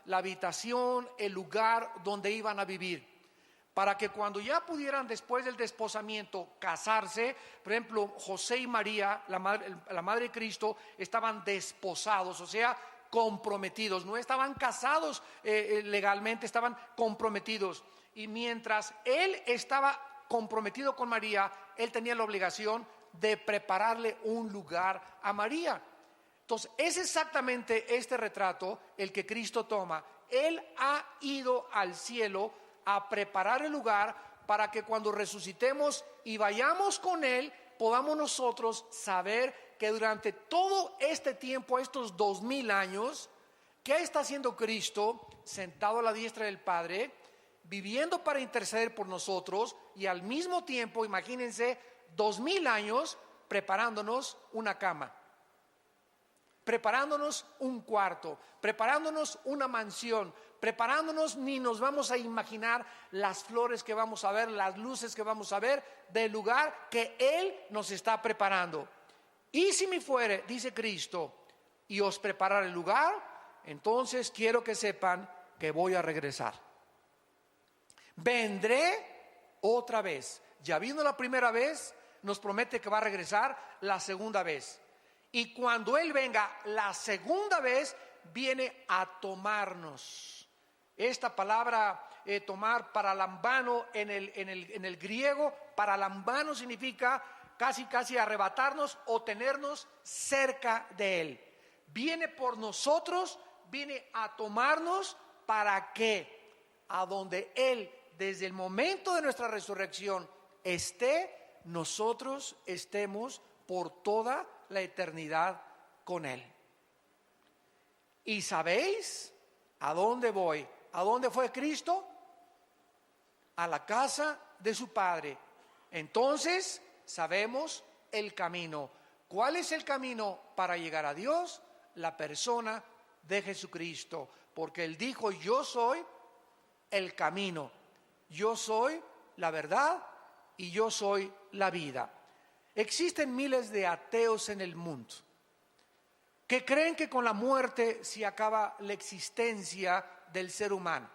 la habitación, el lugar donde iban a vivir, para que cuando ya pudieran después del desposamiento casarse. Por ejemplo, José y María, la madre de Cristo, estaban desposados, o sea, comprometidos. No estaban casados legalmente, estaban comprometidos. Y mientras él estaba comprometido con María, él tenía la obligación de prepararle un lugar a María. Entonces, es exactamente este retrato el que Cristo toma. Él ha ido al cielo a preparar el lugar para que cuando resucitemos y vayamos con Él, podamos nosotros saber que durante todo este tiempo, estos 2000 años, ¿qué está haciendo Cristo sentado a la diestra del Padre, viviendo para interceder por nosotros? Y al mismo tiempo, imagínense, 2000 años preparándonos una cama, preparándonos un cuarto, preparándonos una mansión, preparándonos, ni nos vamos a imaginar las flores que vamos a ver, las luces que vamos a ver del lugar que Él nos está preparando. Y si me fuere, dice Cristo, y os prepararé el lugar, entonces quiero que sepan que voy a regresar. Vendré otra vez. Ya vino la primera vez, nos promete que va a regresar la segunda vez. Y cuando Él venga la segunda vez, viene a tomarnos. Esta palabra tomar, paralambano, en el griego, paralambano significa casi arrebatarnos o tenernos cerca de Él. Viene por nosotros, viene a tomarnos para que a donde Él, desde el momento de nuestra resurrección, esté, nosotros estemos por toda la eternidad con Él. ¿Y sabéis a dónde voy? ¿A dónde fue Cristo? A la casa de su Padre. Entonces sabemos el camino. ¿Cuál es el camino para llegar a Dios? La persona de Jesucristo. Porque Él dijo: yo soy el camino, yo soy la verdad y yo soy la vida. Existen miles de ateos en el mundo que creen que con la muerte se acaba la existencia del ser humano,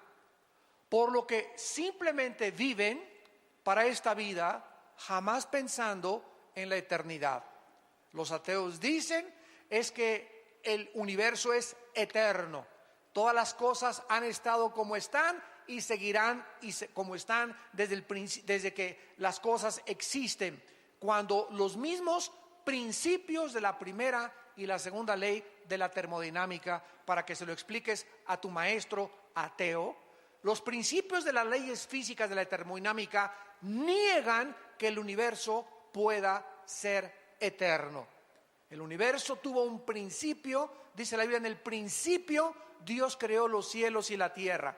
por lo que simplemente viven para esta vida, jamás pensando en la eternidad. Los ateos dicen es que el universo es eterno, todas las cosas han estado como están y seguirán como están desde que las cosas existen, cuando los mismos principios de la primera y la segunda ley de la termodinámica, para que se lo expliques a tu maestro ateo, los principios de las leyes físicas de la termodinámica niegan que el universo pueda ser eterno. El universo tuvo un principio, dice la Biblia: en el principio Dios creó los cielos y la tierra.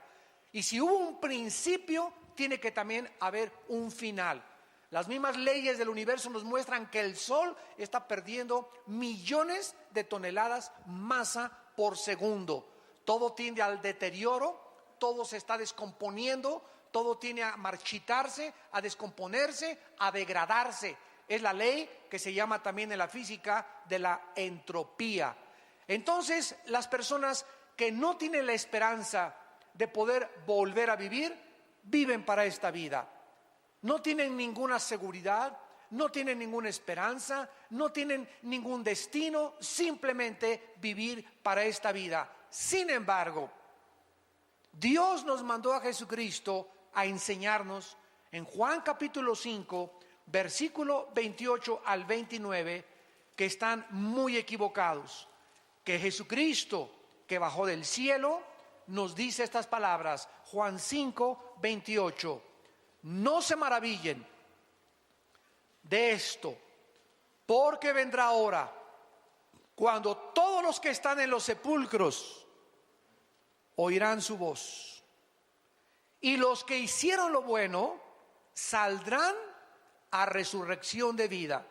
Y si hubo un principio, tiene que también haber un final. Las mismas leyes del universo nos muestran que el Sol está perdiendo millones de toneladas masa por segundo. Todo tiende al deterioro, todo se está descomponiendo, todo tiende a marchitarse, a descomponerse, a degradarse. Es la ley que se llama también en la física de la entropía. Entonces, las personas que no tienen la esperanza de poder volver a vivir, viven para esta vida. No tienen ninguna seguridad, no tienen ninguna esperanza, no tienen ningún destino, simplemente vivir para esta vida. Sin embargo, Dios nos mandó a Jesucristo a enseñarnos en Juan capítulo 5, versículo 28 al 29, que están muy equivocados. Que Jesucristo, que bajó del cielo, nos dice estas palabras. Juan 5, 28. No se maravillen de esto, porque vendrá hora cuando todos los que están en los sepulcros oirán su voz, y los que hicieron lo bueno saldrán a resurrección de vida,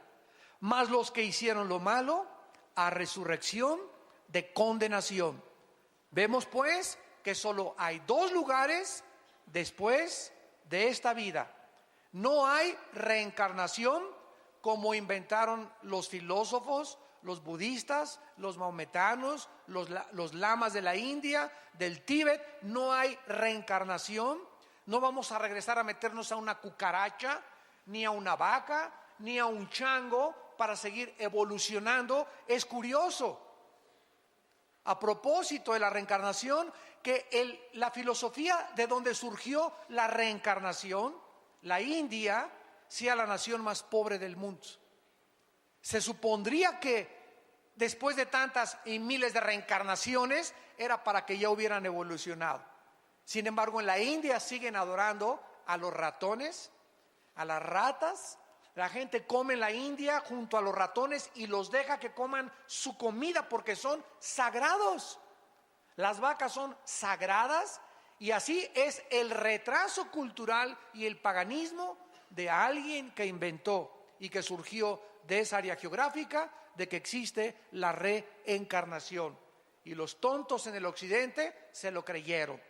mas los que hicieron lo malo a resurrección de condenación. Vemos pues que solo hay dos lugares después de esta vida. No hay reencarnación como inventaron los filósofos, los budistas, los maometanos, los lamas de la India, del Tíbet, no hay reencarnación. No vamos a regresar a meternos a una cucaracha, ni a una vaca, ni a un chango para seguir evolucionando. Es curioso, a propósito de la reencarnación, que la filosofía de donde surgió la reencarnación, la India, sea la nación más pobre del mundo. Se supondría que después de tantas y miles de reencarnaciones era para que ya hubieran evolucionado. Sin embargo, en la India siguen adorando a los ratones, a las ratas. La gente come en la India junto a los ratones y los deja que coman su comida porque son sagrados. Las vacas son sagradas, y así es el retraso cultural y el paganismo de alguien que inventó y que surgió de esa área geográfica de que existe la reencarnación. Y los tontos en el occidente se lo creyeron.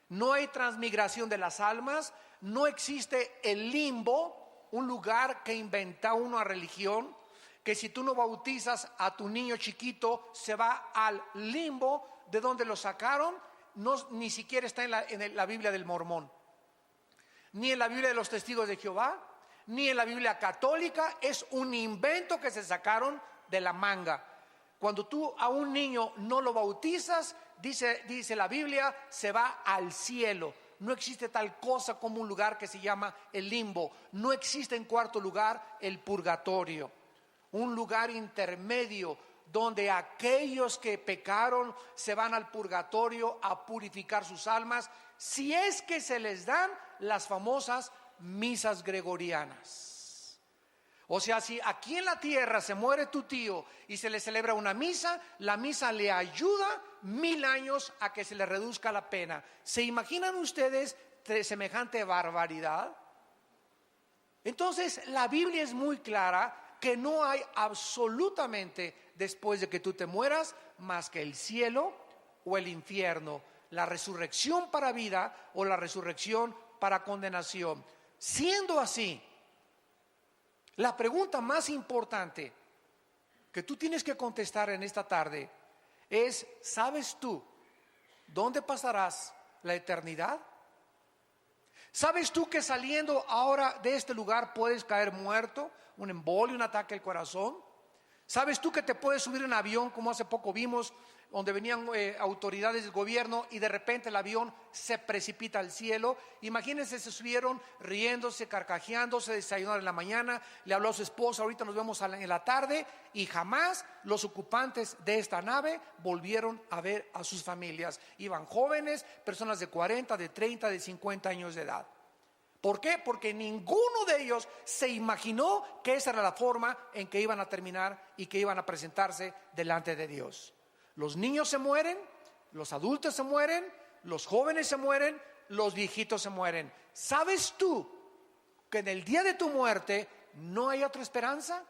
No hay transmigración de las almas, no existe el limbo, un lugar que inventa una religión, que si tú no bautizas a tu niño chiquito se va al limbo de donde lo sacaron. No, ni siquiera está en la Biblia del Mormón, ni en la Biblia de los Testigos de Jehová, ni en la Biblia católica. Es un invento que se sacaron de la manga. Cuando tú a un niño no lo bautizas, dice la Biblia, se va al cielo. No existe tal cosa como un lugar que se llama el limbo. No existe, en cuarto lugar, el purgatorio, un lugar intermedio donde aquellos que pecaron se van al purgatorio a purificar sus almas, si es que se les dan las famosas misas gregorianas. O sea, si aquí en la tierra se muere tu tío y se le celebra una misa, la misa le ayuda 1000 años a que se le reduzca la pena. ¿Se imaginan ustedes semejante barbaridad? Entonces, la Biblia es muy clara que no hay absolutamente, después de que tú te mueras, más que el cielo o el infierno, la resurrección para vida o la resurrección para condenación. Siendo así, la pregunta más importante que tú tienes que contestar en esta tarde es: ¿sabes tú dónde pasarás la eternidad? ¿Sabes tú que saliendo ahora de este lugar puedes caer muerto, un embolio, un ataque al corazón? ¿Sabes tú que te puedes subir en un avión, como hace poco vimos, donde venían autoridades del gobierno y de repente el avión se precipita al cielo? Imagínense, se subieron riéndose, carcajeándose, desayunaron en la mañana, le habló a su esposa: ahorita nos vemos en la tarde, y jamás los ocupantes de esta nave volvieron a ver a sus familias. Iban jóvenes, personas de 40, de 30, de 50 años de edad. ¿Por qué? Porque ninguno de ellos se imaginó que esa era la forma en que iban a terminar y que iban a presentarse delante de Dios. Los niños se mueren, los adultos se mueren, los jóvenes se mueren, los viejitos se mueren. ¿Sabes tú que en el día de tu muerte no hay otra esperanza?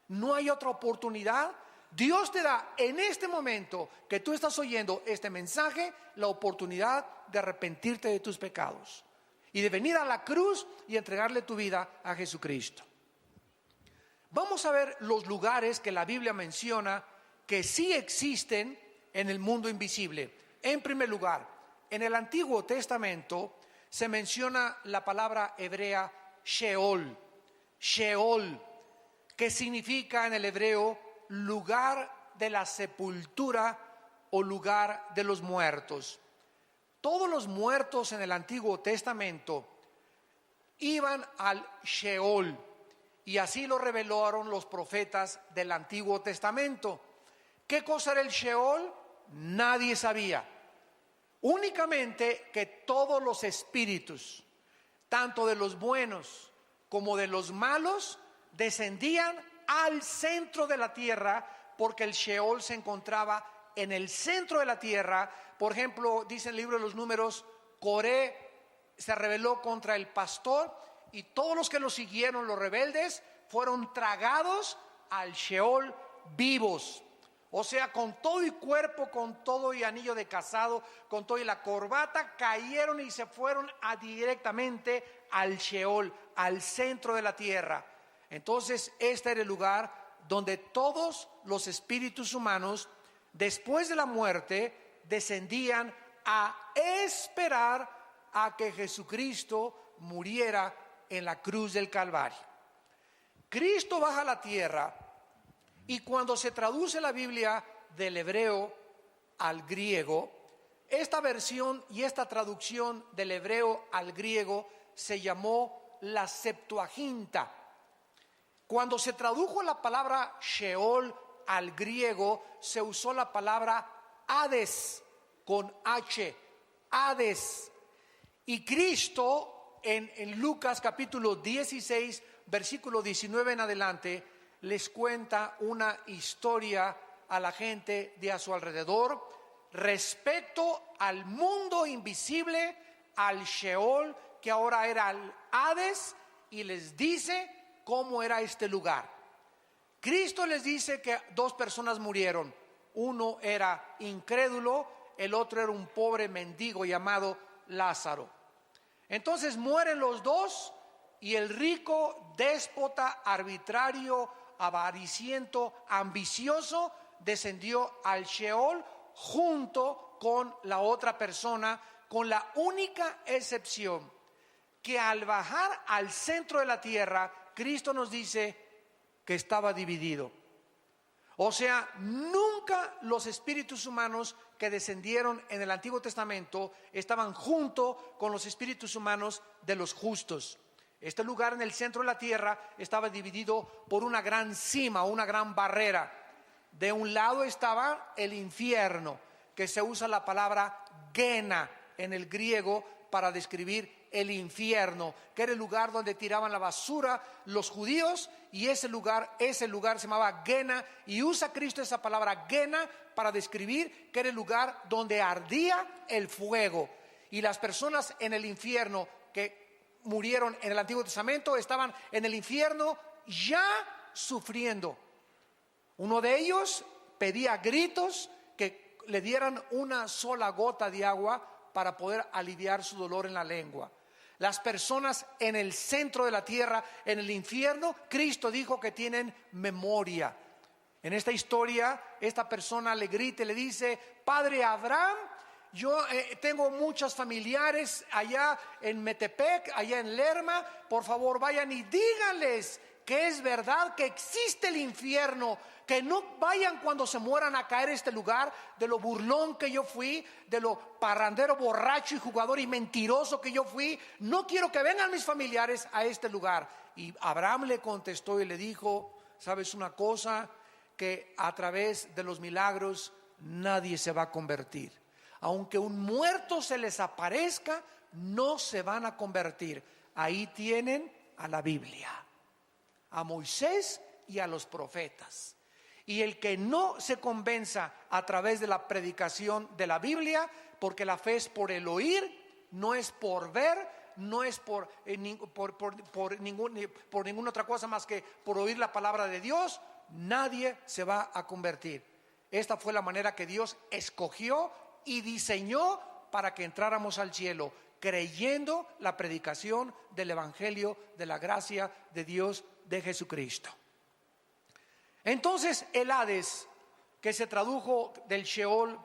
¿No hay otra oportunidad? Dios te da en este momento que tú estás oyendo este mensaje la oportunidad de arrepentirte de tus pecados y de venir a la cruz y entregarle tu vida a Jesucristo. Vamos a ver los lugares que la Biblia menciona que sí existen en el mundo invisible. En primer lugar, en el Antiguo Testamento se menciona la palabra hebrea Sheol. Sheol, que significa en el hebreo lugar de la sepultura o lugar de los muertos. Todos los muertos en el Antiguo Testamento iban al Sheol, y así lo revelaron los profetas del Antiguo Testamento. ¿Qué cosa era el Sheol? Nadie sabía. Únicamente que todos los espíritus, tanto de los buenos como de los malos, descendían al centro de la tierra, porque el Sheol se encontraba en el centro de la tierra. Por ejemplo, dice el libro de los Números, Coré se rebeló contra el pastor y todos los que lo siguieron, los rebeldes, fueron tragados al Sheol vivos. O sea, con todo y cuerpo, con todo y anillo de casado, con todo y la corbata, cayeron y se fueron directamente al Sheol, al centro de la tierra. Entonces, este era el lugar donde todos los espíritus humanos, después de la muerte, descendían a esperar a que Jesucristo muriera en la cruz del Calvario. Cristo baja a la tierra, y cuando se traduce la Biblia del hebreo al griego, esta versión y esta traducción del hebreo al griego se llamó la Septuaginta. Cuando se tradujo la palabra Sheol al griego, se usó la palabra Hades con H, Hades. Y Cristo en Lucas capítulo 16, versículo 19 en adelante, les cuenta una historia a la gente de a su alrededor respecto al mundo invisible, al Sheol, que ahora era el Hades, y les dice cómo era este lugar. Cristo les dice que dos personas murieron. Uno era incrédulo, el otro era un pobre mendigo llamado Lázaro. Entonces mueren los dos, y el rico, déspota, arbitrario, avariciento, ambicioso, descendió al Sheol junto con la otra persona, con la única excepción que al bajar al centro de la tierra, Cristo nos dice que estaba dividido. O sea, nunca los espíritus humanos que descendieron en el Antiguo Testamento estaban junto con los espíritus humanos de los justos. Este lugar en el centro de la tierra estaba dividido por una gran cima, una gran barrera. De un lado estaba el infierno, que se usa la palabra Gena en el griego para describir el infierno, que era el lugar donde tiraban la basura los judíos, y ese lugar se llamaba Gena, y usa Cristo esa palabra Gena para describir que era el lugar donde ardía el fuego. Y las personas en el infierno que murieron en el Antiguo Testamento estaban en el infierno ya sufriendo. Uno de ellos pedía a gritos que le dieran una sola gota de agua para poder aliviar su dolor en la lengua. Las personas en el centro de la tierra, en el infierno, Cristo dijo que tienen memoria. En esta historia, esta persona le grita y le dice: Padre Abraham, yo tengo muchos familiares allá en Metepec, allá en Lerma, por favor vayan y díganles que es verdad que existe el infierno, que no vayan cuando se mueran a caer a este lugar, de lo burlón que yo fui, de lo parrandero, borracho y jugador y mentiroso que yo fui. No quiero que vengan mis familiares a este lugar. Y Abraham le contestó y le dijo: ¿sabes una cosa? Que a través de los milagros nadie se va a convertir. Aunque un muerto se les aparezca, no se van a convertir. Ahí tienen a la Biblia, a Moisés y a los profetas. Y el que no se convenza a través de la predicación de la Biblia, porque la fe es por el oír, no es por ver, no es por ninguna otra cosa más que por oír la palabra de Dios, nadie se va a convertir. Esta fue la manera que Dios escogió y diseñó para que entráramos al cielo, creyendo la predicación del Evangelio de la gracia de Dios, de Jesucristo. Entonces el Hades, que se tradujo del Sheol,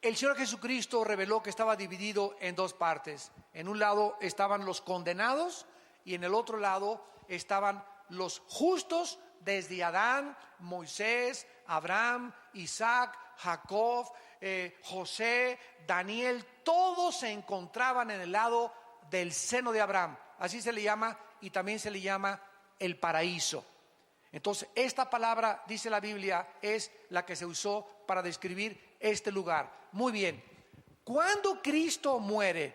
el Señor Jesucristo reveló que estaba dividido en dos partes. En un lado estaban los condenados y en el otro lado estaban los justos, desde Adán, Moisés, Abraham, Isaac, Jacob, José, Daniel. Todos se encontraban en el lado del seno de Abraham. Así se le llama, y también se le llama el paraíso. Entonces, esta palabra, dice la Biblia, es la que se usó para describir este lugar. Muy bien, cuando Cristo muere,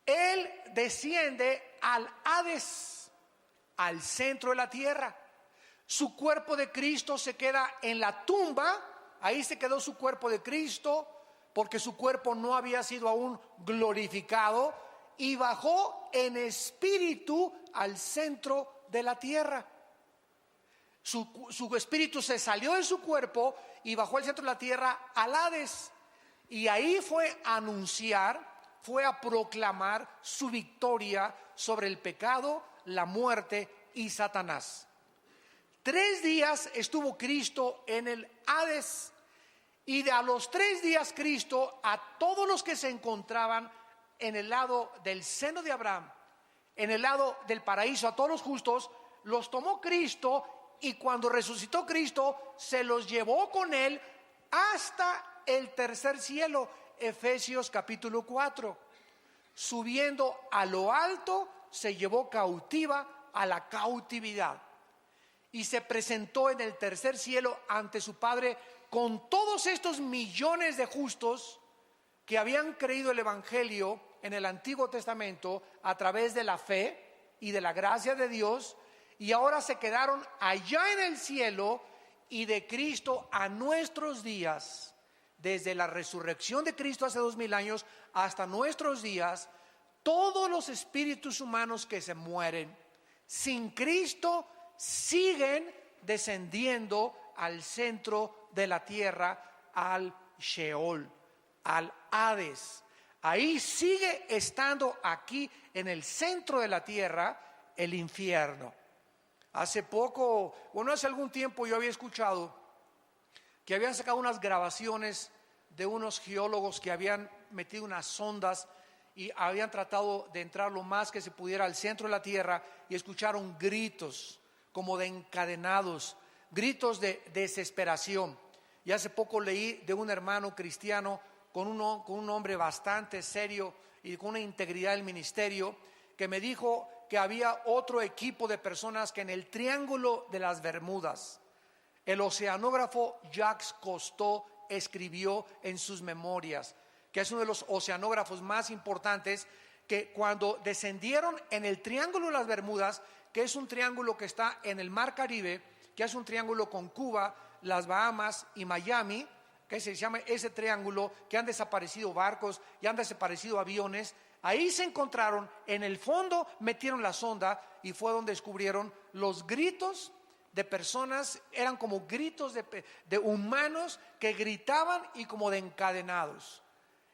Él desciende al Hades, al centro de la tierra. Su cuerpo de Cristo se queda en la tumba. Ahí se quedó su cuerpo de Cristo, porque su cuerpo no había sido aún glorificado, y bajó en espíritu al centro de la tierra. Su espíritu se salió de su cuerpo y bajó al centro de la tierra, al Hades, y ahí fue a anunciar, fue a proclamar su victoria sobre el pecado, la muerte y Satanás. 3 días estuvo Cristo en el Hades, y a los 3 días Cristo, a todos los que se encontraban en el lado del seno de Abraham, en el lado del paraíso, a todos los justos, los tomó Cristo, y cuando resucitó Cristo, se los llevó con él hasta el tercer cielo. Efesios capítulo 4. Subiendo a lo alto, se llevó cautiva a la cautividad, y se presentó en el tercer cielo ante su Padre con todos estos millones de justos que habían creído el Evangelio en el Antiguo Testamento a través de la fe y de la gracia de Dios, y ahora se quedaron allá en el cielo. Y de Cristo a nuestros días, desde la resurrección de Cristo hace 2000 años hasta nuestros días, todos los espíritus humanos que se mueren sin Cristo siguen descendiendo al centro de la tierra, al Sheol, al Hades. Ahí sigue estando, aquí en el centro de la tierra, el infierno. Hace algún tiempo yo había escuchado que habían sacado unas grabaciones de unos geólogos que habían metido unas sondas y habían tratado de entrar lo más que se pudiera al centro de la tierra, y escucharon gritos como de encadenados, gritos de desesperación. Y hace poco leí de un hermano cristiano con un hombre bastante serio y con una integridad del ministerio, que me dijo que había otro equipo de personas que en el Triángulo de las Bermudas, el oceanógrafo Jacques Cousteau escribió en sus memorias, que es uno de los oceanógrafos más importantes, que cuando descendieron en el Triángulo de las Bermudas, que es un triángulo que está en el Mar Caribe, que es un triángulo con Cuba, las Bahamas y Miami, que se llama ese triángulo, que han desaparecido barcos y han desaparecido aviones. Ahí se encontraron, en el fondo metieron la sonda, y fue donde descubrieron los gritos de personas. Eran como gritos de humanos que gritaban y como de encadenados,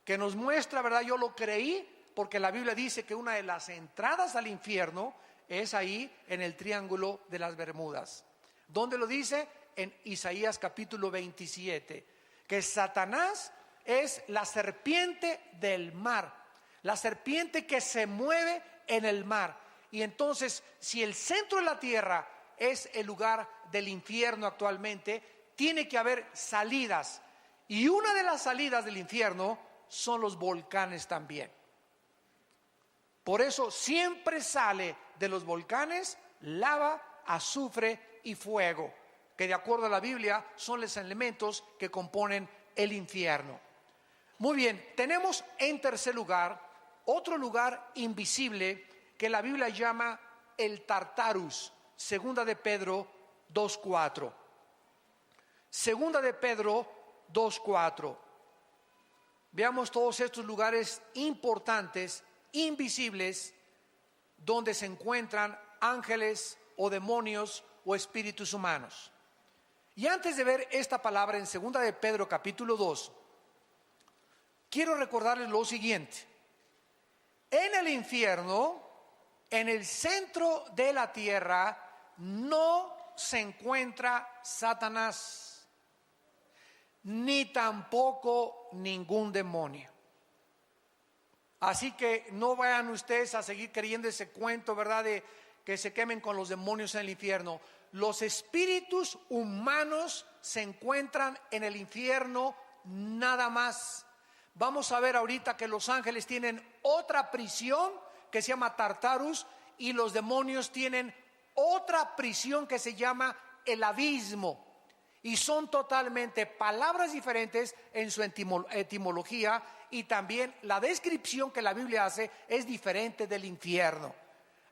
que nos muestra, ¿verdad? Yo lo creí porque la Biblia dice que una de las entradas al infierno es ahí en el Triángulo de las Bermudas. ¿Dónde lo dice? En Isaías capítulo 27, que Satanás es la serpiente del mar, la serpiente que se mueve en el mar. Y entonces, si el centro de la tierra es el lugar del infierno actualmente, tiene que haber salidas, y una de las salidas del infierno son los volcanes también. Por eso siempre sale de los volcanes lava, azufre y fuego, que de acuerdo a la Biblia son los elementos que componen el infierno. Muy bien, tenemos en tercer lugar otro lugar invisible que la Biblia llama el Tartarus. Segunda de Pedro 2:4. Segunda de Pedro 2:4. Veamos todos estos lugares importantes, invisibles, donde se encuentran ángeles o demonios o espíritus humanos. Y antes de ver esta palabra en segunda de Pedro capítulo 2, quiero recordarles lo siguiente. En el infierno, en el centro de la tierra, no se encuentra Satanás, ni tampoco ningún demonio. Así que no vayan ustedes a seguir creyendo ese cuento, ¿verdad?, de que se quemen con los demonios en el infierno. Los espíritus humanos se encuentran en el infierno nada más. Vamos a ver ahorita que los ángeles tienen otra prisión que se llama Tartarus, y los demonios tienen otra prisión que se llama el abismo. Y son totalmente palabras diferentes en su etimología, y también la descripción que la Biblia hace es diferente del infierno.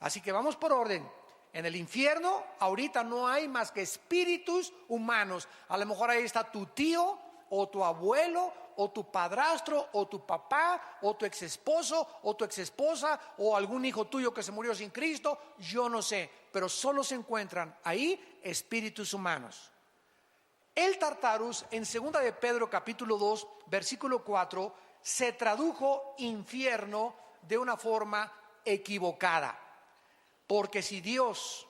Así que vamos por orden. En el infierno ahorita no hay más que espíritus humanos. A lo mejor ahí está tu tío o tu abuelo o tu padrastro o tu papá o tu exesposo o tu exesposa o algún hijo tuyo que se murió sin Cristo, yo no sé, pero solo se encuentran ahí espíritus humanos. El Tartarus en segunda de Pedro capítulo 2 versículo 4 se tradujo infierno de una forma equivocada, porque si Dios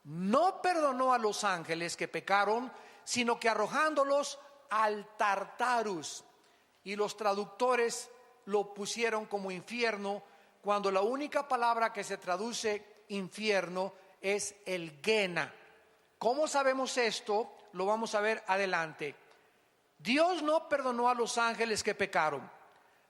no perdonó a los ángeles que pecaron, sino que arrojándolos al Tartarus. Y los traductores lo pusieron como infierno, cuando la única palabra que se traduce infierno es el Gena. ¿Cómo sabemos esto? Lo vamos a ver adelante. Dios no perdonó a los ángeles que pecaron,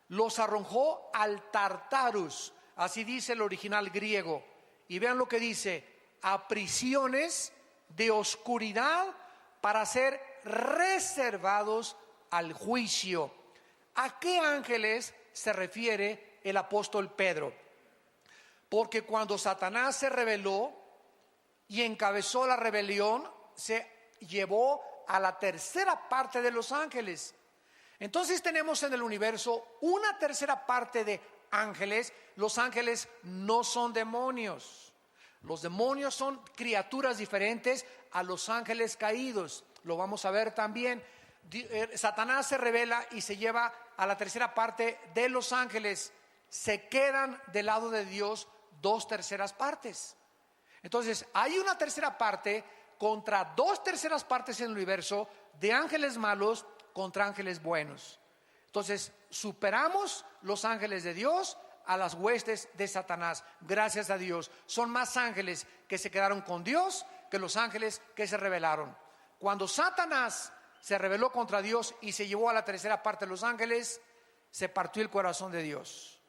los arrojó al Tartarus, así dice el original griego. Y vean lo que dice: a prisiones de oscuridad para ser reservados al juicio. ¿A qué ángeles se refiere el apóstol Pedro? Porque cuando Satanás se rebeló y encabezó la rebelión, se llevó a la tercera parte de los ángeles. Entonces tenemos en el universo una tercera parte de ángeles. Los ángeles no son demonios. Los demonios son criaturas diferentes a los ángeles caídos. Lo vamos a ver también. Satanás se rebela y se lleva a la tercera parte de los ángeles. Se quedan del lado de Dios 2/3 partes. Entonces hay una tercera parte contra 2/3 partes en el universo de ángeles malos contra ángeles buenos. Entonces superamos los ángeles de Dios a las huestes de Satanás. Gracias a Dios, son más ángeles que se quedaron con Dios que los ángeles que se rebelaron. Cuando Satanás se rebeló contra Dios y se llevó a la tercera parte de los ángeles, se partió el corazón de Dios.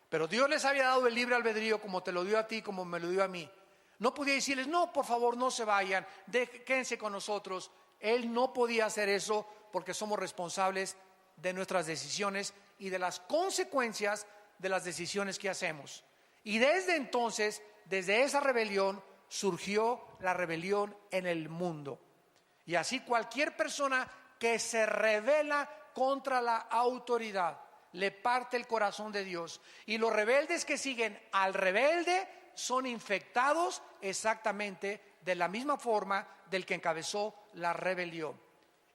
Pero Dios les había dado el libre albedrío, como te lo dio a ti, como me lo dio a mí. No podía decirles: no, por favor, no se vayan, quédense con nosotros. Él no podía hacer eso, porque somos responsables de nuestras decisiones y de las consecuencias de las decisiones que hacemos. Y desde entonces, desde esa rebelión, surgió la rebelión en el mundo. Y así cualquier persona que se rebela contra la autoridad le parte el corazón de Dios. Y los rebeldes que siguen al rebelde son infectados exactamente de la misma forma del que encabezó la rebelión.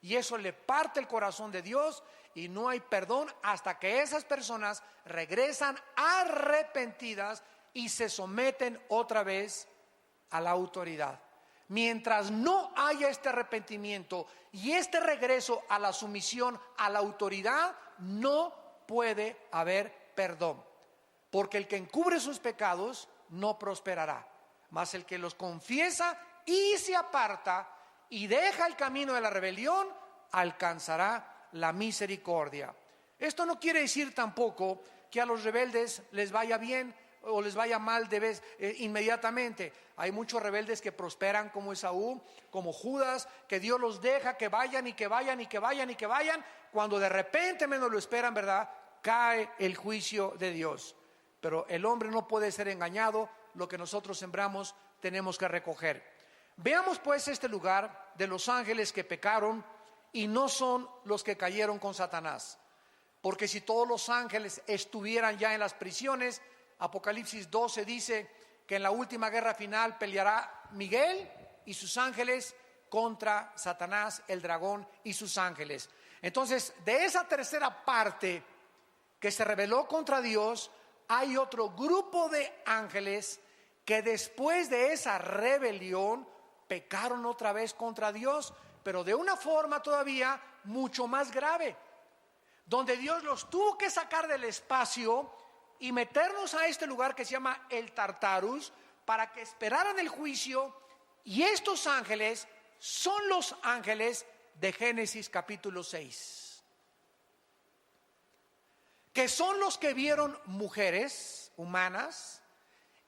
Y eso le parte el corazón de Dios, y no hay perdón hasta que esas personas regresan arrepentidas y se someten otra vez a la autoridad. Mientras no haya este arrepentimiento y este regreso a la sumisión a la autoridad, no puede haber perdón. Porque el que encubre sus pecados no prosperará, mas el que los confiesa y se aparta y deja el camino de la rebelión, alcanzará la misericordia. Esto no quiere decir tampoco que a los rebeldes les vaya bien o les vaya mal inmediatamente. Hay muchos rebeldes que prosperan, como Esaú, como Judas, que Dios los deja que vayan y que vayan y que vayan y que vayan. Cuando de repente menos lo esperan, ¿verdad?, cae el juicio de Dios. Pero el hombre no puede ser engañado. Lo que nosotros sembramos tenemos que recoger. Veamos pues este lugar de los ángeles que pecaron y no son los que cayeron con Satanás. Porque si todos los ángeles estuvieran ya en las prisiones, Apocalipsis 12 dice que en la última guerra final peleará Miguel y sus ángeles contra Satanás, el dragón, y sus ángeles. Entonces, de esa tercera parte que se rebeló contra Dios, hay otro grupo de ángeles que después de esa rebelión pecaron otra vez contra Dios, pero de una forma todavía mucho más grave, donde Dios los tuvo que sacar del espacio y meternos a este lugar que se llama el Tartarus, para que esperaran el juicio. Y estos ángeles son los ángeles de Génesis capítulo 6, que son los que vieron mujeres humanas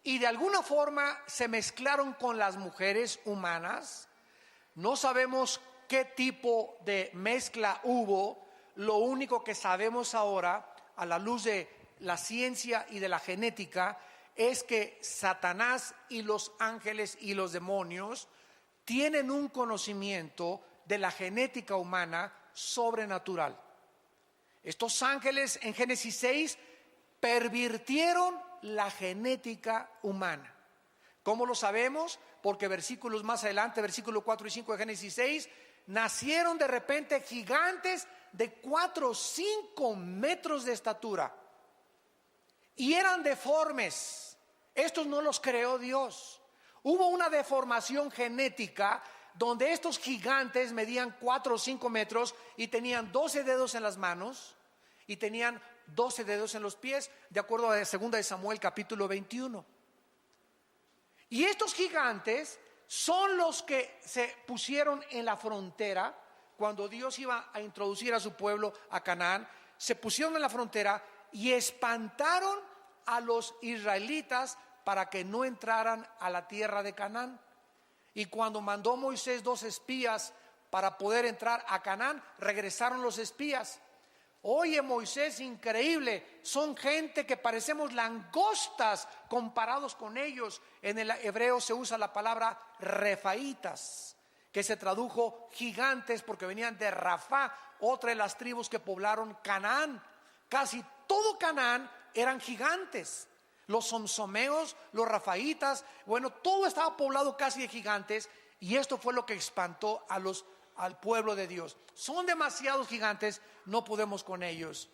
y de alguna forma se mezclaron con las mujeres humanas. No sabemos qué tipo de mezcla hubo. Lo único que sabemos ahora, a la luz de la ciencia y de la genética, es que Satanás y los ángeles y los demonios tienen un conocimiento de la genética humana sobrenatural. Estos ángeles en Génesis 6 pervirtieron la genética humana. ¿Cómo lo sabemos? Porque versículos más adelante, versículo 4 y 5 de Génesis 6, nacieron de repente gigantes de 4 o 5 metros de estatura y eran deformes. Estos no los creó Dios. Hubo una deformación genética donde estos gigantes medían 4 o 5 metros y tenían 12 dedos en las manos y tenían 12 dedos en los pies, de acuerdo a 2 de Samuel capítulo 21. Y estos gigantes son los que se pusieron en la frontera cuando Dios iba a introducir a su pueblo a Canaán. Se pusieron en la frontera y espantaron a los israelitas para que no entraran a la tierra de Canaán. Y cuando mandó Moisés 2 espías para poder entrar a Canaán, regresaron los espías. Oye, Moisés, increíble, son gente que parecemos langostas comparados con ellos. En el hebreo se usa la palabra refaitas, que se tradujo gigantes porque venían de Rafá, otra de las tribus que poblaron Canaán. Casi todo Canaán eran gigantes. Los somsomeos, los rafaitas, bueno, todo estaba poblado casi de gigantes, y esto fue lo que espantó al pueblo de Dios. Son demasiados gigantes, no podemos con ellos.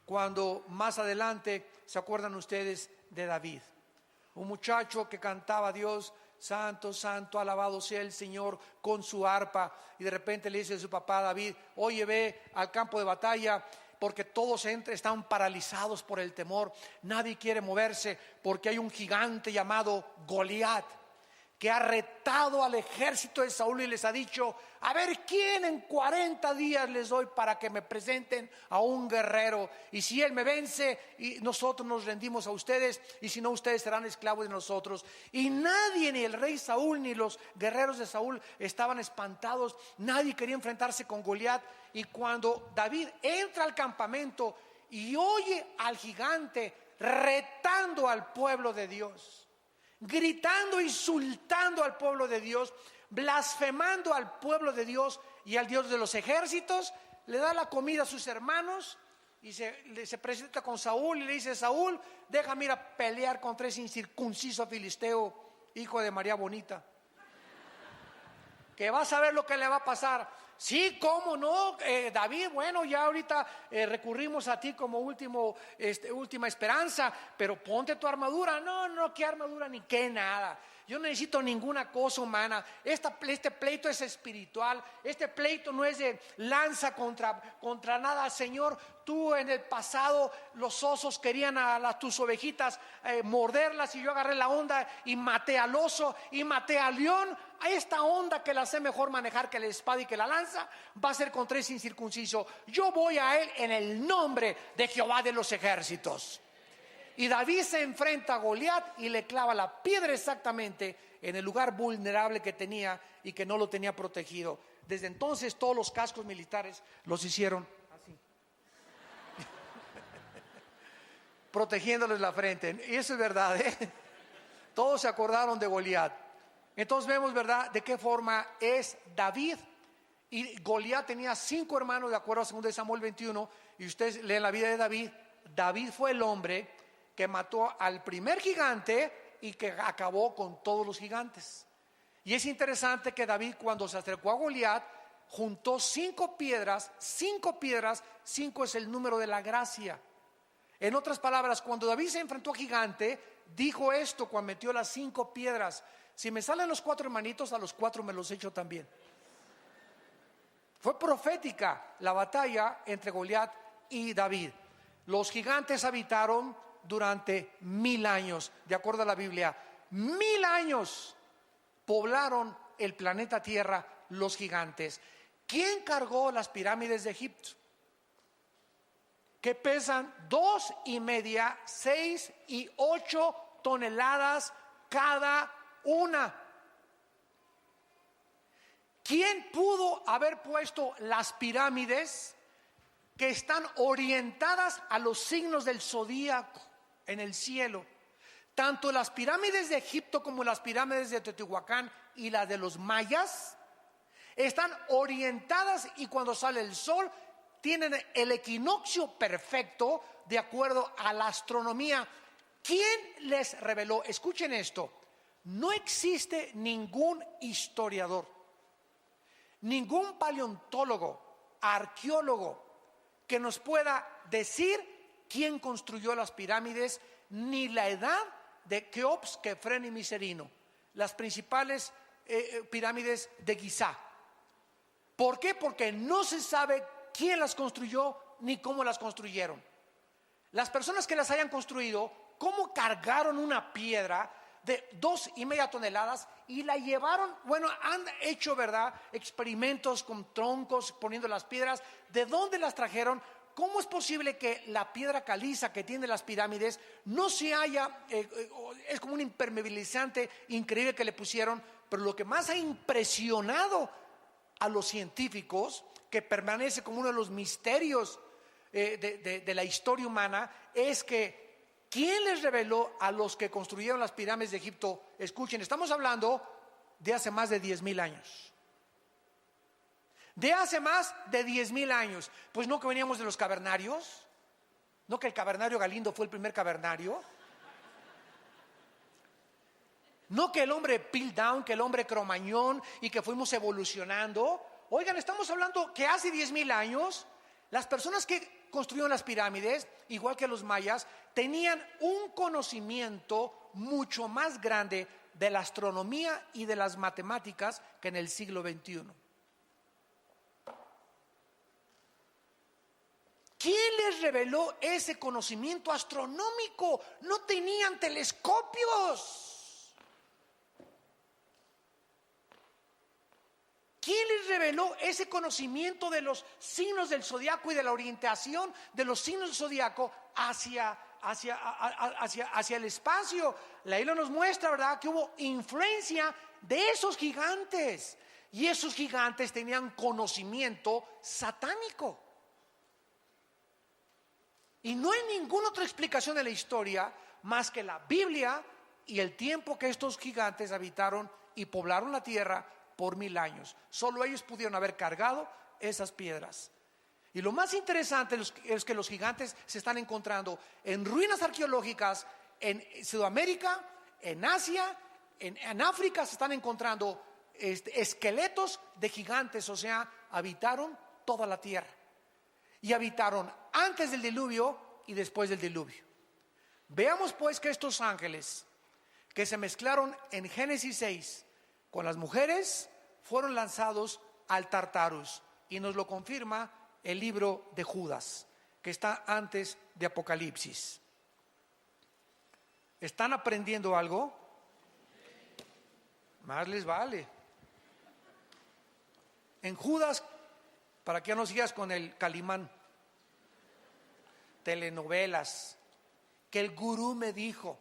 Cuando más adelante, ¿se acuerdan ustedes de David? Un muchacho que cantaba a Dios, santo, santo, alabado sea el Señor, con su arpa, y de repente le dice a su papá David: oye, ve al campo de batalla, porque todos están paralizados por el temor, nadie quiere moverse, porque hay un gigante llamado Goliat, que ha retado al ejército de Saúl y les ha dicho: a ver quién en 40 días les doy para que me presenten a un guerrero, y si él me vence, y nosotros nos rendimos a ustedes, y si no, ustedes serán esclavos de nosotros. Y nadie, ni el rey Saúl ni los guerreros de Saúl, estaban espantados, nadie quería enfrentarse con Goliat. Y cuando David entra al campamento y oye al gigante retando al pueblo de Dios, gritando, insultando al pueblo de Dios, blasfemando al pueblo de Dios y al Dios de los ejércitos, le da la comida a sus hermanos y se presenta con Saúl y le dice: Saúl, déjame ir a pelear contra ese incircunciso filisteo, hijo de María Bonita, que vas a ver lo que le va a pasar. Sí, cómo no, David, bueno, ya ahorita recurrimos a ti como última esperanza, pero ponte tu armadura. No, qué armadura ni qué nada. Yo no necesito ninguna cosa humana. Este pleito es espiritual. Este pleito no es de lanza contra nada. Señor, tú en el pasado los osos querían a tus ovejitas morderlas, y yo agarré la onda y maté al oso y maté al león. A esta onda, que la sé mejor manejar que la espada y que la lanza, va a ser contra ese incircunciso. Yo voy a él en el nombre de Jehová de los ejércitos. Y David se enfrenta a Goliat y le clava la piedra exactamente en el lugar vulnerable que tenía y que no lo tenía protegido. Desde entonces todos los cascos militares los hicieron así, protegiéndoles la frente. Y eso es verdad, ¿eh? Todos se acordaron de Goliat. Entonces vemos, ¿verdad?, de qué forma es David. Y Goliat tenía 5 hermanos, de acuerdo a 2 de Samuel 21. Y ustedes leen la vida de David. David fue el hombre que mató al primer gigante y que acabó con todos los gigantes. Y es interesante que David, cuando se acercó a Goliat, juntó 5 piedras. 5 piedras, 5 es el número de la gracia. En otras palabras, cuando David se enfrentó a gigante, dijo esto cuando metió las 5 piedras: si me salen los 4 hermanitos, a los 4 me los echo también. Fue profética la batalla entre Goliat y David. Los gigantes habitaron durante 1000 años, de acuerdo a la Biblia. 1000 años poblaron el planeta Tierra los gigantes. ¿Quién cargó las pirámides de Egipto? Que pesan 2,5, 6 y 8 toneladas cada una. ¿Quién pudo haber puesto las pirámides que están orientadas a los signos del zodíaco en el cielo? Tanto las pirámides de Egipto como las pirámides de Teotihuacán y las de los mayas están orientadas, y cuando sale el sol tienen el equinoccio perfecto de acuerdo a la astronomía. ¿Quién les reveló? Escuchen esto: no existe ningún historiador, ningún paleontólogo, arqueólogo que nos pueda decir quién construyó las pirámides, ni la edad de Keops, Kefren y Miserino. las principales pirámides de Gizá. ¿Por qué? Porque no se sabe quién las construyó ni cómo las construyeron. Las personas que las hayan construido, cómo cargaron una piedra de 2,5 toneladas y la llevaron. Bueno, han hecho, ¿verdad?, experimentos con troncos, poniendo las piedras. ¿De dónde las trajeron? ¿Cómo es posible que la piedra caliza que tiene las pirámides no se haya, es como un impermeabilizante increíble que le pusieron? Pero lo que más ha impresionado a los científicos, que permanece como uno de los misterios de la historia humana, es que ¿quién les reveló a los que construyeron las pirámides de Egipto? Escuchen, estamos hablando de hace más de 10,000 años. De hace más de 10,000 años. Pues no que veníamos de los cavernarios, no que el cavernario Galindo fue el primer cavernario, no que el hombre Piltdown, que el hombre Cromañón, y que fuimos evolucionando. Oigan, estamos hablando que hace 10,000 años las personas que construyeron las pirámides, igual que los mayas, tenían un conocimiento mucho más grande de la astronomía y de las matemáticas que en el siglo XXI. ¿Quién les reveló ese conocimiento astronómico? No tenían telescopios. ¿Quién les reveló ese conocimiento de los signos del zodiaco y de la orientación de los signos del zodiaco hacia el espacio? La Biblia nos muestra, ¿verdad?, que hubo influencia de esos gigantes, y esos gigantes tenían conocimiento satánico. Y no hay ninguna otra explicación de la historia más que la Biblia y el tiempo que estos gigantes habitaron y poblaron la tierra por 1000 años. Solo ellos pudieron haber cargado esas piedras. Y lo más interesante es que los gigantes se están encontrando en ruinas arqueológicas en Sudamérica, en Asia, en África. Se están encontrando esqueletos de gigantes, o sea, habitaron toda la tierra. Y habitaron antes del diluvio y después del diluvio. Veamos pues que estos ángeles que se mezclaron en Génesis 6 con las mujeres fueron lanzados al Tartarus, y nos lo confirma el libro de Judas, que está antes de Apocalipsis. ¿Están aprendiendo algo? Más les vale. En Judas, para que no sigas con el Calimán, telenovelas, que el gurú me dijo.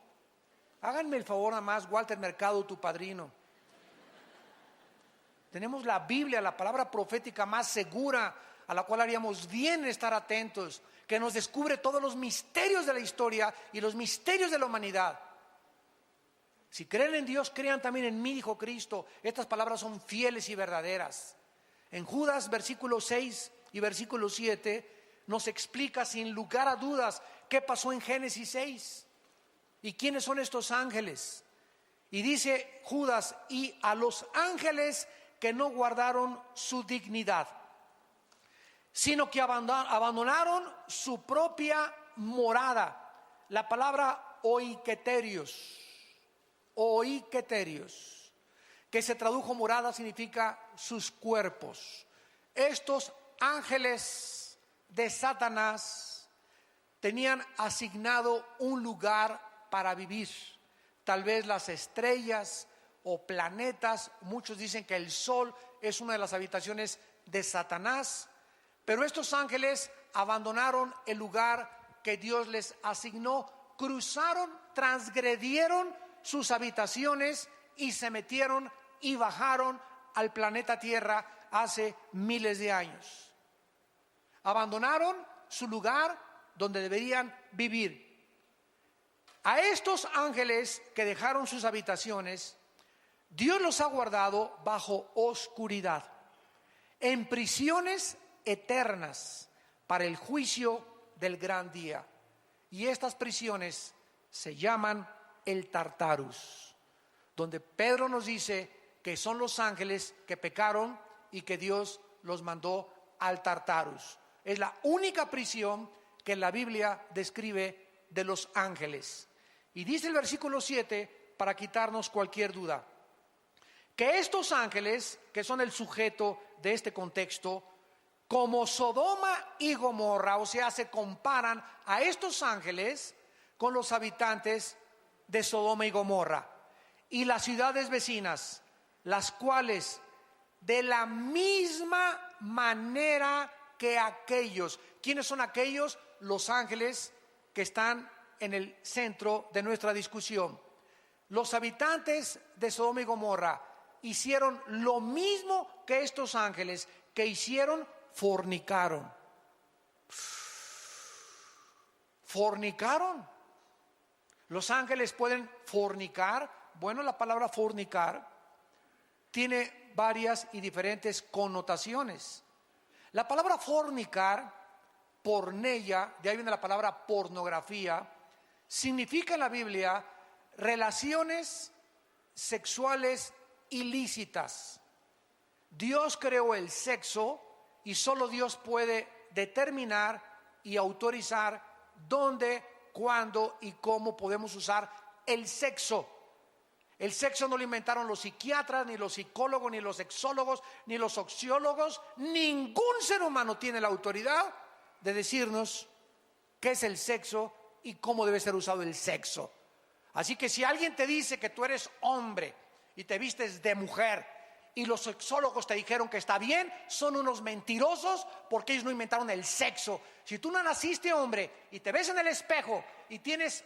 Háganme el favor nada más, Walter Mercado, tu padrino. Tenemos la Biblia, la palabra profética más segura, a la cual haríamos bien en estar atentos, que nos descubre todos los misterios de la historia y los misterios de la humanidad. Si creen en Dios, crean también en mí, dijo Cristo. Estas palabras son fieles y verdaderas. En Judas, versículo 6 y versículo 7, nos explica sin lugar a dudas qué pasó en Génesis 6 y quiénes son estos ángeles. Y dice Judas: y a los ángeles que no guardaron su dignidad, sino que abandonaron su propia morada. La palabra oiketerios, que se tradujo morada, significa sus cuerpos. Estos ángeles de Satanás tenían asignado un lugar para vivir. Tal vez las estrellas o planetas. Muchos dicen que el sol es una de las habitaciones de Satanás. Pero estos ángeles abandonaron el lugar que Dios les asignó, cruzaron, transgredieron sus habitaciones y se metieron y bajaron al planeta Tierra hace miles de años. Abandonaron su lugar donde deberían vivir. A estos ángeles que dejaron sus habitaciones, Dios los ha guardado bajo oscuridad, en prisiones eternas para el juicio del gran día. Y estas prisiones se llaman el Tartarus, donde Pedro nos dice que son los ángeles que pecaron y que Dios los mandó al Tartarus. Es la única prisión que la Biblia describe de los ángeles. Y dice el versículo 7, para quitarnos cualquier duda: que estos ángeles, que son el sujeto de este contexto, como Sodoma y Gomorra, o sea, se comparan a estos ángeles con los habitantes de Sodoma y Gomorra y las ciudades vecinas, las cuales de la misma manera que aquellos. ¿Quiénes son aquellos? Los ángeles que están en el centro de nuestra discusión. Los habitantes de Sodoma y Gomorra hicieron lo mismo que estos ángeles, que hicieron, fornicaron. Fornicaron. Los ángeles pueden fornicar. Bueno, la palabra fornicar tiene varias y diferentes connotaciones. La palabra fornicar, porneia, de ahí viene la palabra pornografía, significa en la Biblia relaciones sexuales ilícitas. Dios creó el sexo y solo Dios puede determinar y autorizar dónde, cuándo y cómo podemos usar el sexo. El sexo no lo inventaron los psiquiatras, ni los psicólogos, ni los sexólogos, ni los sociólogos. Ningún ser humano tiene la autoridad de decirnos qué es el sexo y cómo debe ser usado el sexo. Así que si alguien te dice que tú eres hombre y te vistes de mujer y los sexólogos te dijeron que está bien, son unos mentirosos, porque ellos no inventaron el sexo. Si tú no naciste hombre y te ves en el espejo y tienes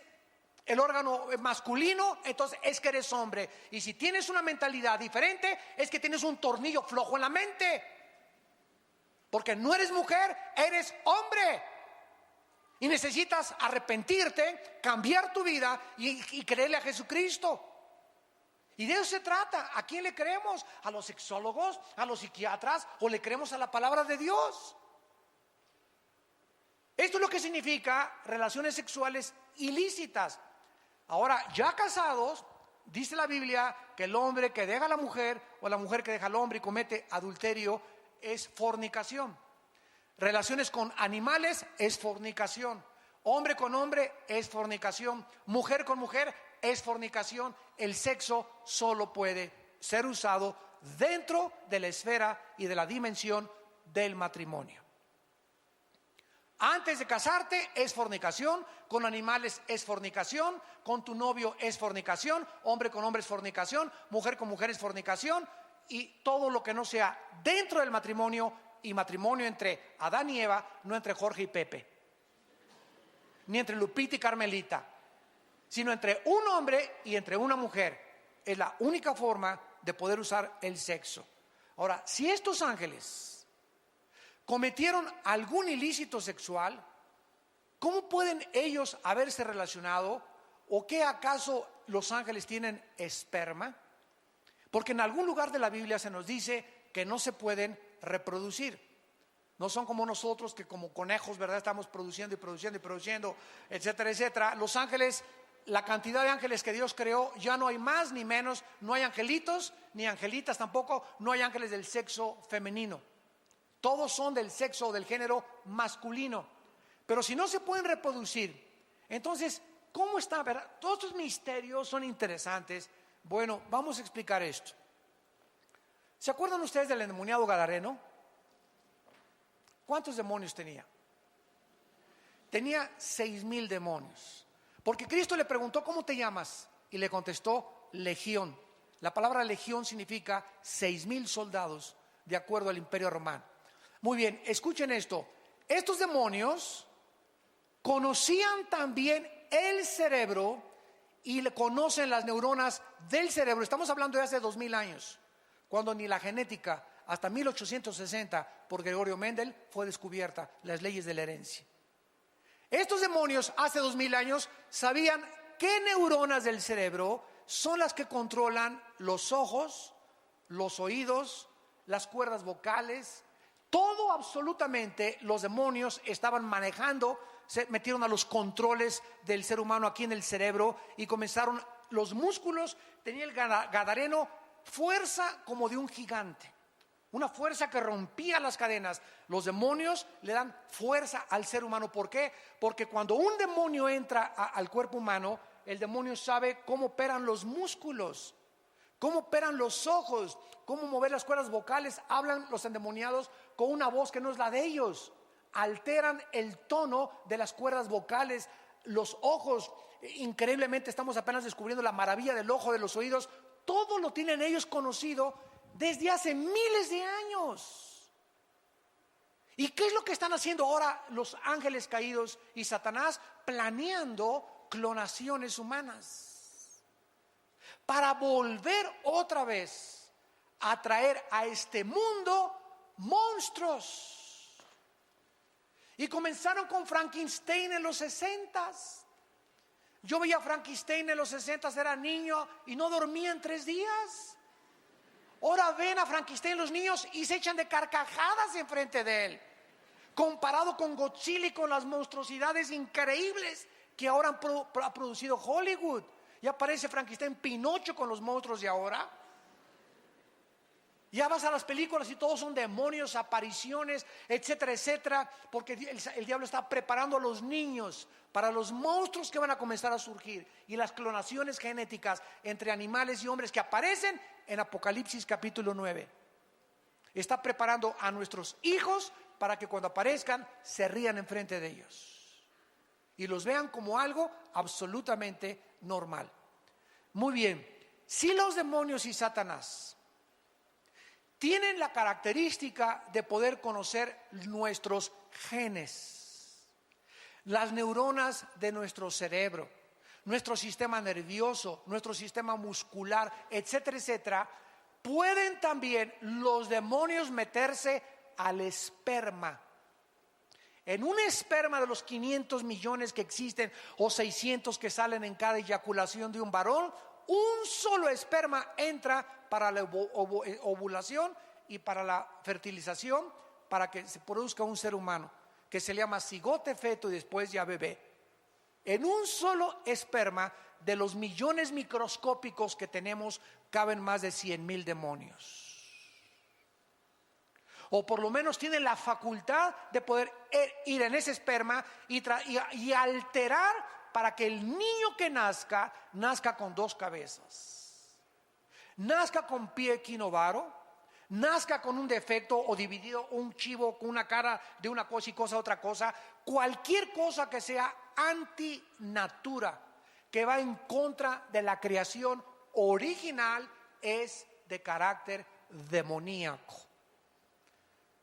el órgano masculino, entonces es que eres hombre. Y si tienes una mentalidad diferente, es que tienes un tornillo flojo en la mente, porque no eres mujer, eres hombre. Y necesitas arrepentirte, cambiar tu vida y creerle a Jesucristo. Y de eso se trata. ¿A quién le creemos? ¿A los sexólogos? ¿A los psiquiatras? ¿O le creemos a la palabra de Dios? Esto es lo que significa relaciones sexuales ilícitas. Ahora, ya casados, dice la Biblia que el hombre que deja a la mujer o la mujer que deja al hombre y comete adulterio es fornicación. Relaciones con animales es fornicación. Hombre con hombre es fornicación. Mujer con mujer es fornicación. El sexo solo puede ser usado dentro de la esfera y de la dimensión del matrimonio. Antes de casarte es fornicación, con animales es fornicación, con tu novio es fornicación, hombre con hombre es fornicación, mujer con mujer es fornicación, y todo lo que no sea dentro del matrimonio, y matrimonio entre Adán y Eva, no entre Jorge y Pepe, ni entre Lupita y Carmelita, sino entre un hombre y entre una mujer. Es la única forma de poder usar el sexo. Ahora, si estos ángeles cometieron algún ilícito sexual, ¿cómo pueden ellos haberse relacionado? ¿O qué acaso los ángeles tienen esperma? Porque en algún lugar de la Biblia se nos dice que no se pueden reproducir. No son como nosotros, que como conejos, ¿verdad?, estamos produciendo y produciendo y produciendo, etcétera, etcétera. Los ángeles, la cantidad de ángeles que Dios creó, ya no hay más ni menos. No hay angelitos ni angelitas tampoco. No hay ángeles del sexo femenino. Todos son del sexo o del género masculino. Pero si no se pueden reproducir, entonces, ¿cómo está? ¿Verdad? Todos estos misterios son interesantes. Bueno, vamos a explicar esto. ¿Se acuerdan ustedes del endemoniado gadareno? ¿Cuántos demonios tenía? Tenía 6,000 demonios. Porque Cristo le preguntó, ¿cómo te llamas? Y le contestó, Legión. La palabra legión significa 6,000 soldados, de acuerdo al Imperio Romano. Muy bien, escuchen esto. Estos demonios conocían también el cerebro y le conocen las neuronas del cerebro. Estamos hablando de hace 2,000 años, cuando ni la genética, hasta 1860, por Gregorio Mendel, fue descubierta, las leyes de la herencia. Estos demonios hace 2,000 años sabían qué neuronas del cerebro son las que controlan los ojos, los oídos, las cuerdas vocales. Todo absolutamente los demonios estaban manejando, se metieron a los controles del ser humano aquí en el cerebro y comenzaron los músculos. Tenía el gadareno fuerza como de un gigante, una fuerza que rompía las cadenas. Los demonios le dan fuerza al ser humano. ¿Por qué? Porque cuando un demonio entra al cuerpo humano, el demonio sabe cómo operan los músculos, cómo operan los ojos, cómo mover las cuerdas vocales. Hablan los endemoniados con una voz que no es la de ellos. Alteran el tono de las cuerdas vocales, los ojos. Increíblemente estamos apenas descubriendo la maravilla del ojo, de los oídos. Todo lo tienen ellos conocido desde hace miles de años. ¿Y qué es lo que están haciendo ahora los ángeles caídos y Satanás? Planeando clonaciones humanas para volver otra vez a traer a este mundo monstruos. Y comenzaron con Frankenstein en los 60s. Yo veía a Frankenstein en los 60s, era niño y no dormía en 3 días. Ahora ven a Frankenstein los niños y se echan de carcajadas enfrente de él, comparado con Godzilla y con las monstruosidades increíbles que ahora ha producido Hollywood. Ya aparece Frankenstein, Pinocho con los monstruos de ahora. Ya vas a las películas y todos son demonios, apariciones, etcétera, etcétera, porque el diablo está preparando a los niños para los monstruos que van a comenzar a surgir y las clonaciones genéticas entre animales y hombres que aparecen en Apocalipsis capítulo 9. Está preparando a nuestros hijos para que cuando aparezcan se rían enfrente de ellos y los vean como algo absolutamente normal. Muy bien, si los demonios y Satanás tienen la característica de poder conocer nuestros genes, las neuronas de nuestro cerebro, nuestro sistema nervioso, nuestro sistema muscular, etcétera, etcétera, pueden también los demonios meterse al esperma. En un esperma de los 500 millones que existen o 600 que salen en cada eyaculación de un varón, un solo esperma entra para la ovulación y para la fertilización, para que se produzca un ser humano, que se llama cigote, feto y después ya bebé. En un solo esperma de los millones microscópicos que tenemos caben más de 100,000 demonios. O por lo menos tienen la facultad de poder ir en ese esperma y alterar para que el niño que nazca con 2 cabezas, nazca con pie equinovaro, nazca con un defecto o dividido, un chivo con una cara de una cosa y cosa otra cosa, cualquier cosa que sea antinatura, que va en contra de la creación original, es de carácter demoníaco.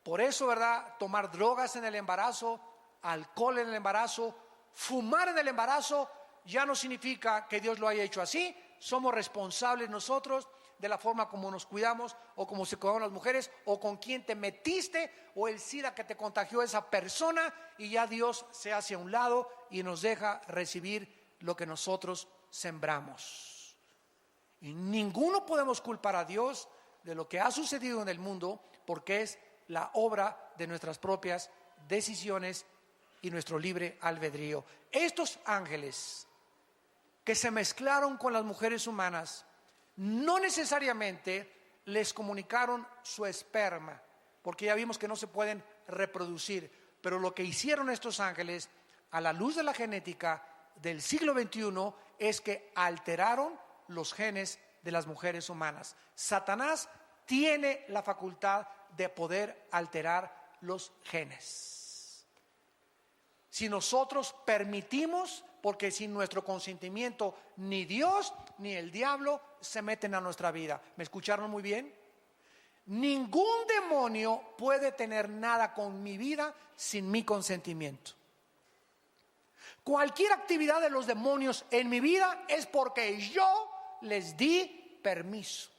Por eso, ¿verdad? Tomar drogas en el embarazo, alcohol en el embarazo, fumar en el embarazo, ya no significa que Dios lo haya hecho así. Somos responsables nosotros de la forma como nos cuidamos o como se cuidaron las mujeres o con quién te metiste o el SIDA que te contagió esa persona, y ya Dios se hace a un lado y nos deja recibir lo que nosotros sembramos. Y ninguno podemos culpar a Dios de lo que ha sucedido en el mundo, porque es la obra de nuestras propias decisiones y nuestro libre albedrío. Estos ángeles que se mezclaron con las mujeres humanas no necesariamente les comunicaron su esperma, porque ya vimos que no se pueden reproducir, pero lo que hicieron estos ángeles a la luz de la genética del siglo XXI es que alteraron los genes de las mujeres humanas. Satanás tiene la facultad de poder alterar los genes. Si nosotros permitimos, porque sin nuestro consentimiento ni Dios ni el diablo se meten a nuestra vida. ¿Me escucharon muy bien? Ningún demonio puede tener nada con mi vida sin mi consentimiento. Cualquier actividad de los demonios en mi vida es porque yo les di permiso.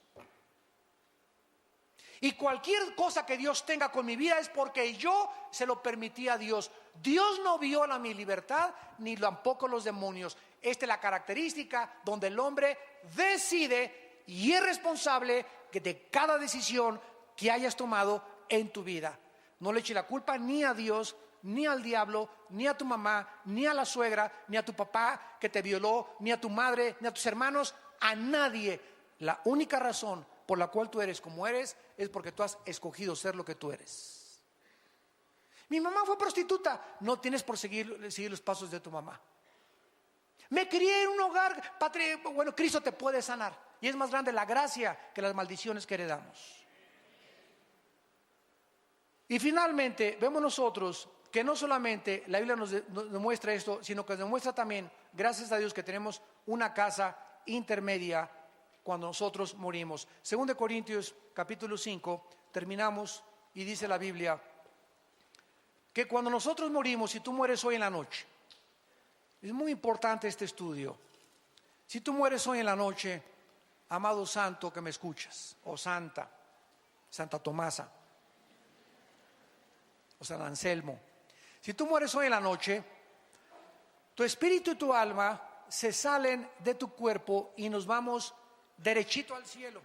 Y cualquier cosa que Dios tenga con mi vida es porque yo se lo permití a Dios. Dios no viola mi libertad, ni tampoco los demonios. Esta es la característica donde el hombre decide y es responsable de cada decisión que hayas tomado en tu vida. No le eches la culpa ni a Dios, ni al diablo, ni a tu mamá, ni a la suegra, ni a tu papá que te violó, ni a tu madre, ni a tus hermanos, a nadie. La única razón por la cual tú eres como eres es porque tú has escogido ser lo que tú eres. Mi mamá fue prostituta. No tienes por seguir los pasos de tu mamá. Me crié en un hogar, Cristo te puede sanar. y es más grande la gracia que las maldiciones que heredamos. Y finalmente vemos nosotros que no solamente la Biblia nos demuestra esto, sino que nos demuestra también, gracias a Dios, que tenemos una casa intermedia cuando nosotros morimos. 2 Corintios capítulo 5, terminamos y dice la Biblia que cuando nosotros morimos, si tú mueres hoy en la noche, es muy importante este estudio. Si tú mueres hoy en la noche, amado santo que me escuchas, o santa, Santa Tomasa, o San Anselmo, si tú mueres hoy en la noche, tu espíritu y tu alma se salen de tu cuerpo y nos vamos derechito al cielo.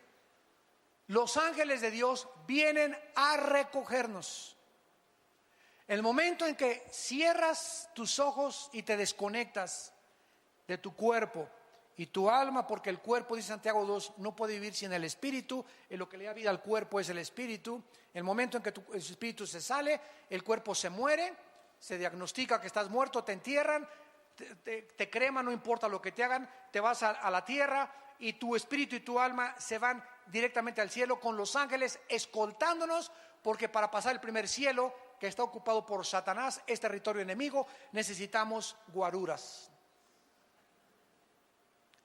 Los ángeles de Dios vienen a recogernos. El momento en que cierras tus ojos y te desconectas de tu cuerpo y tu alma, porque el cuerpo, dice Santiago 2, no puede vivir sin el espíritu, en lo que le da vida al cuerpo es el espíritu. El momento en que el espíritu se sale, el cuerpo se muere, se diagnostica que estás muerto, te entierran, te creman, no importa lo que te hagan, te vas a la tierra y tu espíritu y tu alma se van directamente al cielo con los ángeles escoltándonos, porque para pasar el primer cielo, que está ocupado por Satanás, es territorio enemigo, necesitamos guaruras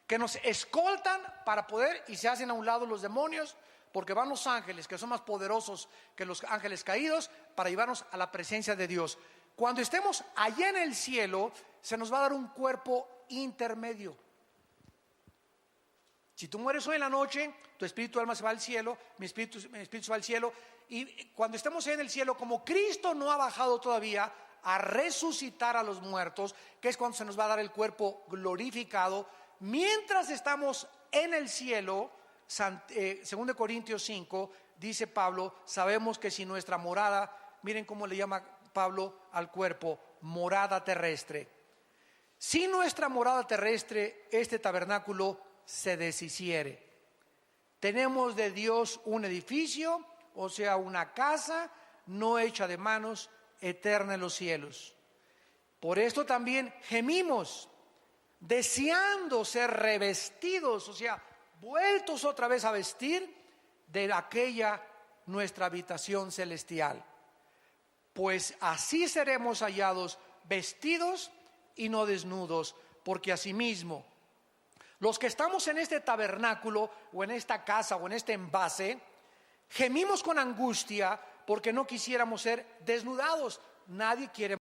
que nos escoltan para poder, y se hacen a un lado los demonios, porque van los ángeles que son más poderosos que los ángeles caídos para llevarnos a la presencia de Dios. Cuando estemos allá en el cielo, se nos va a dar un cuerpo intermedio. Si tú mueres hoy en la noche, tu espíritu y tu alma se va al cielo, mi espíritu se va al cielo, y cuando estemos ahí en el cielo, como Cristo no ha bajado todavía a resucitar a los muertos, que es cuando se nos va a dar el cuerpo glorificado, mientras estamos en el cielo, 2 Corintios 5, dice Pablo, sabemos que si nuestra morada, miren cómo le llama Pablo al cuerpo, morada terrestre. Si nuestra morada terrestre, este tabernáculo, se deshiciere, tenemos de Dios un edificio, o sea, una casa no hecha de manos, eterna en los cielos. Por esto también gemimos, deseando ser revestidos, o sea, vueltos otra vez a vestir de aquella nuestra habitación celestial. Pues así seremos hallados vestidos y no desnudos, porque asimismo los que estamos en este tabernáculo o en esta casa o en este envase, gemimos con angustia porque no quisiéramos ser desnudados. Nadie quiere